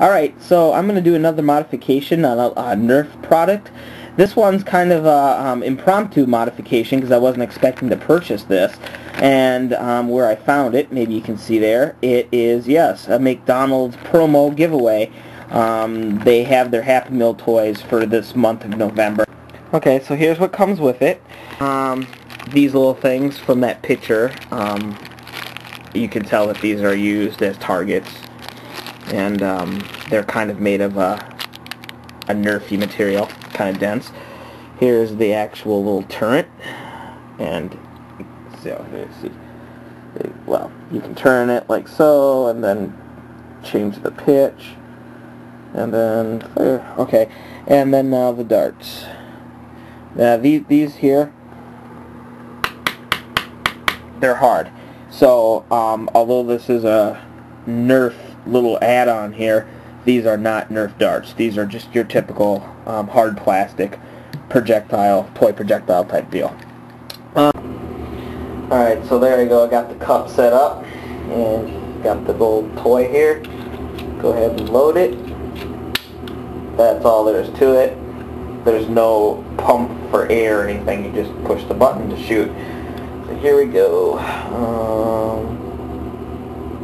Alright, so I'm going to do another modification on a Nerf product. This one's kind of a impromptu modification because I wasn't expecting to purchase this. And where I found it, maybe you can see there, it is, yes, a McDonald's promo giveaway. They have their Happy Meal toys for this month of November. Okay, so here's what comes with it. These little things from that picture, you can tell that these are used as targets. And they're kind of made of a Nerfy material, kind of dense. Here's the actual little turret, and so well, you can turn it like so, and then change the pitch, and then okay, and then now the darts. These here, they're hard. So although this is a Nerf little add-on here, these are not Nerf darts. These are just your typical hard plastic projectile, toy projectile type deal. Alright, so there you go. I got the cup set up and got the little toy here. Go ahead and load it. That's all there is to it. There's no pump for air or anything. You just push the button to shoot. So here we go.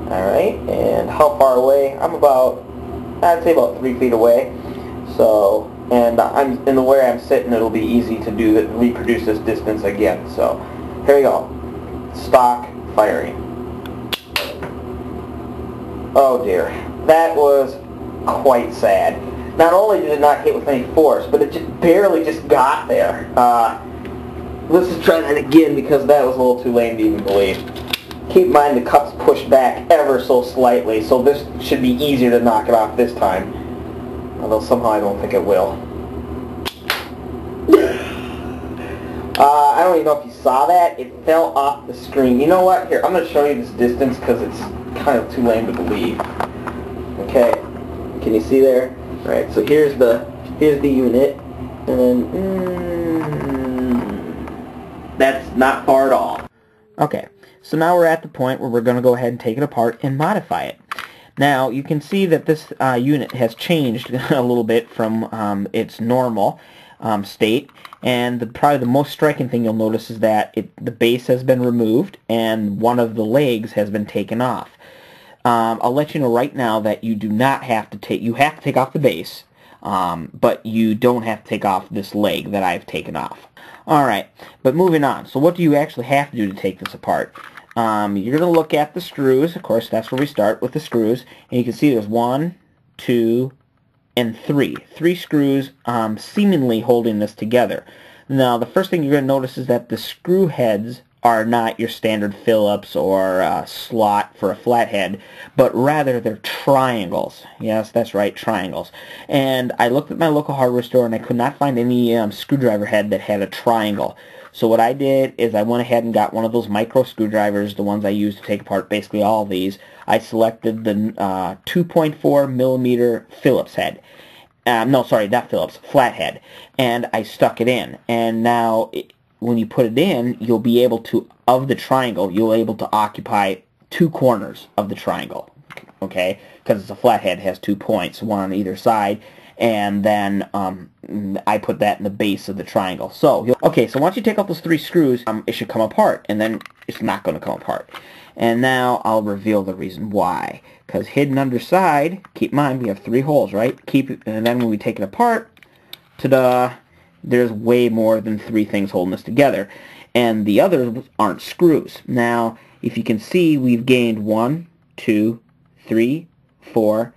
Alright, and how far away? I'm about, I'd say about 3 feet away. So, and I'm in the way I'm sitting, it'll be easy to do that, reproduce this distance again. So, here we go. Stock firing. Oh dear, that was quite sad. Not only did it not hit with any force, but it just barely just got there. Let's just try that again because that was a little too lame to even believe. Keep in mind the cup's pushed back ever so slightly, so this should be easier to knock it off this time. Although somehow I don't think it will. I don't even know if you saw that. It fell off the screen. You know what? Here, I'm going to show you this distance because it's kind of too lame to believe. Okay, can you see there? All right, so here's the unit, and then that's not far at all. Okay, so now we're at the point where we're going to go ahead and take it apart and modify it. Now, you can see that this unit has changed a little bit from its normal state, and probably the most striking thing you'll notice is that the base has been removed and one of the legs has been taken off. I'll let you know right now that you do not have to take, you have to take off the base, but you don't have to take off this leg that I've taken off. Alright, but moving on. So what do you actually have to do to take this apart? You're going to look at the screws. Of course, that's where we start with the screws. And you can see there's 1, 2, and 3. 3 screws seemingly holding this together. Now, the first thing you're going to notice is that the screw heads are not your standard Phillips or slot for a flathead, but rather they're triangles. Yes, that's right, triangles. And I looked at my local hardware store and I could not find any screwdriver head that had a triangle. So what I did is I went ahead and got one of those micro screwdrivers, the ones I use to take apart basically all of these. I selected the 2.4 millimeter Phillips head. No, sorry, not Phillips, flathead. And I stuck it in. And now, when you put it in, you'll be able to, of the triangle, you'll be able to occupy 2 corners of the triangle. Okay? Because it's a flathead, it has 2 points, one on either side. And then I put that in the base of the triangle. So, okay, so once you take out those 3 screws, it should come apart, and then it's not going to come apart. And now I'll reveal the reason why. Because hidden underside, keep in mind we have 3 holes, right? And then when we take it apart, ta-da, there's way more than 3 things holding this together. And the others aren't screws. Now, if you can see, we've gained 1, 2, 3, 4,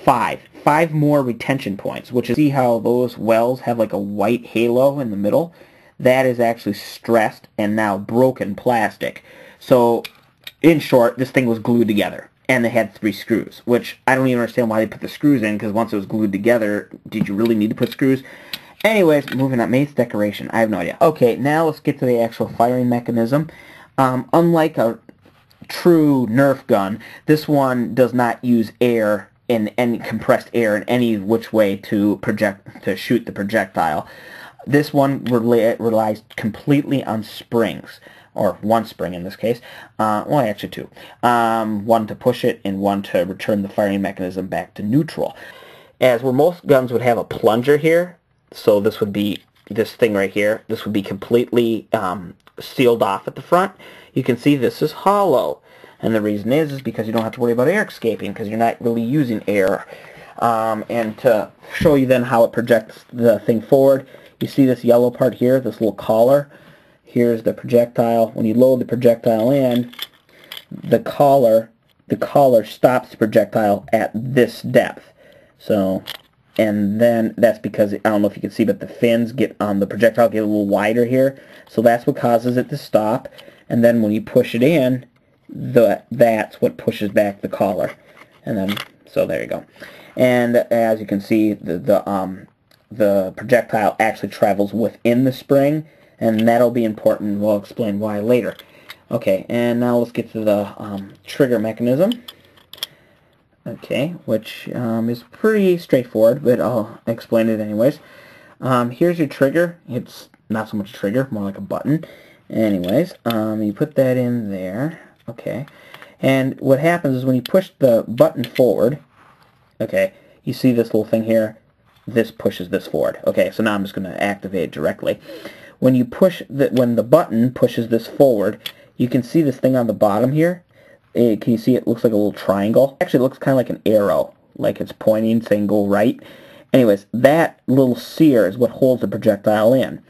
5. 5 more retention points, which is, see how those wells have like a white halo in the middle? That is actually stressed and now broken plastic. So, in short, this thing was glued together. And they had 3 screws, which I don't even understand why they put the screws in, because once it was glued together, did you really need to put screws? Anyways, moving on. Maybe it's decoration. I have no idea. Okay, now let's get to the actual firing mechanism. Unlike a true Nerf gun, this one does not use air in any compressed air in any which way to shoot the projectile. This one relies completely on springs. or one spring in this case. Well, actually two. One to push it and one to return the firing mechanism back to neutral. As where most guns would have a plunger here, so this would be this thing right here. This would be completely sealed off at the front. You can see this is hollow. And the reason is because you don't have to worry about air escaping because you're not really using air. And to show you then how it projects the thing forward, you see this yellow part here, this little collar. Here's the projectile. When you load the projectile in, the collar stops the projectile at this depth. So, and then that's because, I don't know if you can see, but the fins get on the projectile get a little wider here. So that's what causes it to stop. And then when you push it in, that's what pushes back the collar. And then, so there you go. And as you can see, the projectile actually travels within the spring, and that'll be important. We'll explain why later. Okay, and now let's get to the trigger mechanism. Okay, which is pretty straightforward, but I'll explain it anyways. Here's your trigger. It's not so much a trigger, more like a button. Anyways, you put that in there. Okay, and what happens is when you push the button forward, okay, you see this little thing here, this pushes this forward. Okay, so now I'm just going to activate it directly. When you push when the button pushes this forward, you can see this thing on the bottom here. Can you see it looks like a little triangle? Actually, it looks kind of like an arrow, like it's pointing, saying go right. Anyways, that little sear is what holds the projectile in.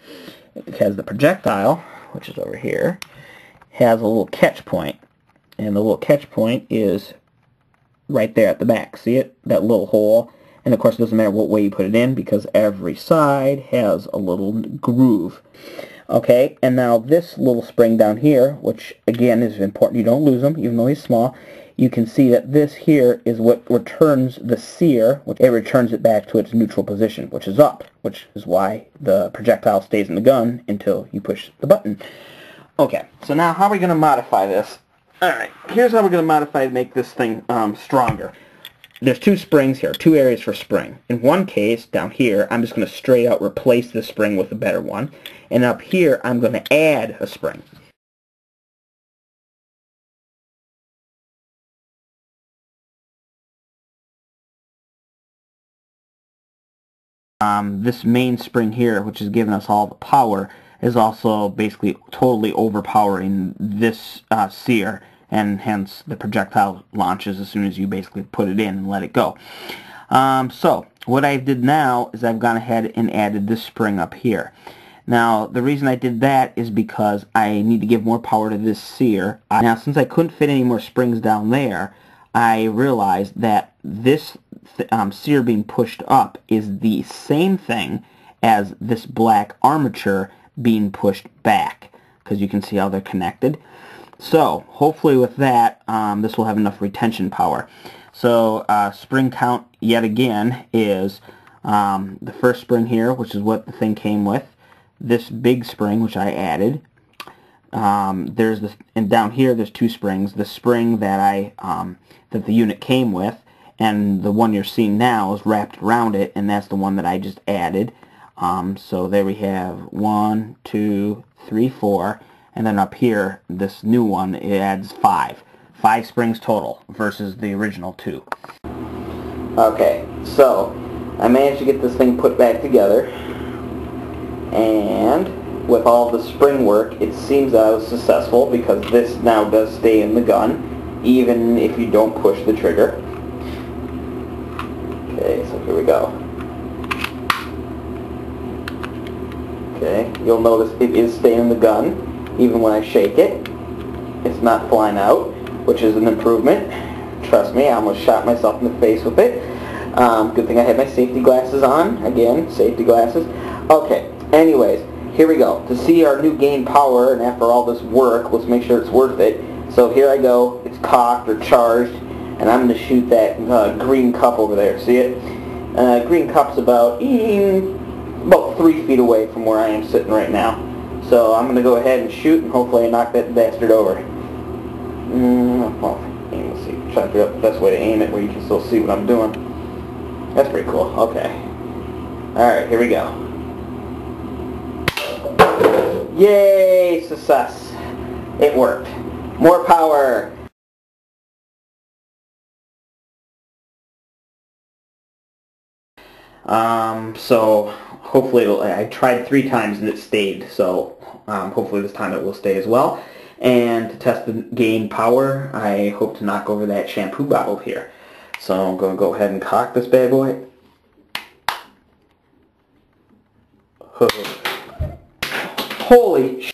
Because the projectile, which is over here, has a little catch point. And the little catch point is right there at the back. See it? That little hole. And of course it doesn't matter what way you put it in because every side has a little groove. Okay, and now this little spring down here, which again is important, you don't lose them even though he's small, you can see that this here is what returns the sear, it returns it back to its neutral position, which is up, which is why the projectile stays in the gun until you push the button. Okay, so now how are we going to modify this? Alright, here's how we're going to modify to make this thing stronger. There's two springs here, two areas for spring. In one case, down here, I'm just going to straight out replace this spring with a better one. And up here, I'm going to add a spring. This main spring here, which is giving us all the power, is also basically totally overpowering this sear, and hence the projectile launches as soon as you basically put it in and let it go. So what I did now is I've gone ahead and added this spring up here. Now the reason I did that is because I need to give more power to this sear. Now since I couldn't fit any more springs down there, I realized that this sear being pushed up is the same thing as this black armature being pushed back, because you can see how they're connected. So hopefully with that, this will have enough retention power. So spring count yet again is the first spring here, which is what the thing came with. This big spring, which I added. There's this, and down here there's two springs. The spring that that the unit came with, and the one you're seeing now is wrapped around it, and that's the one that I just added. So there we have 1, 2, 3, 4, and then up here, this new one, it adds 5. 5 springs total versus the original 2. Okay, so I managed to get this thing put back together, and with all the spring work, it seems that I was successful because this now does stay in the gun, even if you don't push the trigger. Okay, so here we go. Okay, you'll notice it is staying in the gun, even when I shake it. It's not flying out, which is an improvement. Trust me, I almost shot myself in the face with it. Good thing I had my safety glasses on. Again, safety glasses. Okay, anyways, here we go. To see our new gain power, and after all this work, let's make sure it's worth it. So here I go. It's cocked or charged, and I'm going to shoot that green cup over there. See it? Green cup's about 3 feet away from where I am sitting right now. So I'm going to go ahead and shoot, and hopefully I knock that bastard over. Well, let's see. Try to figure out the best way to aim it where you can still see what I'm doing. That's pretty cool. Okay. Alright, here we go. Yay! Success. It worked. More power. So hopefully I tried 3 times and it stayed, so hopefully this time it will stay as well. And to test the gain power, I hope to knock over that shampoo bottle here. So I'm going to go ahead and cock this bad boy. Holy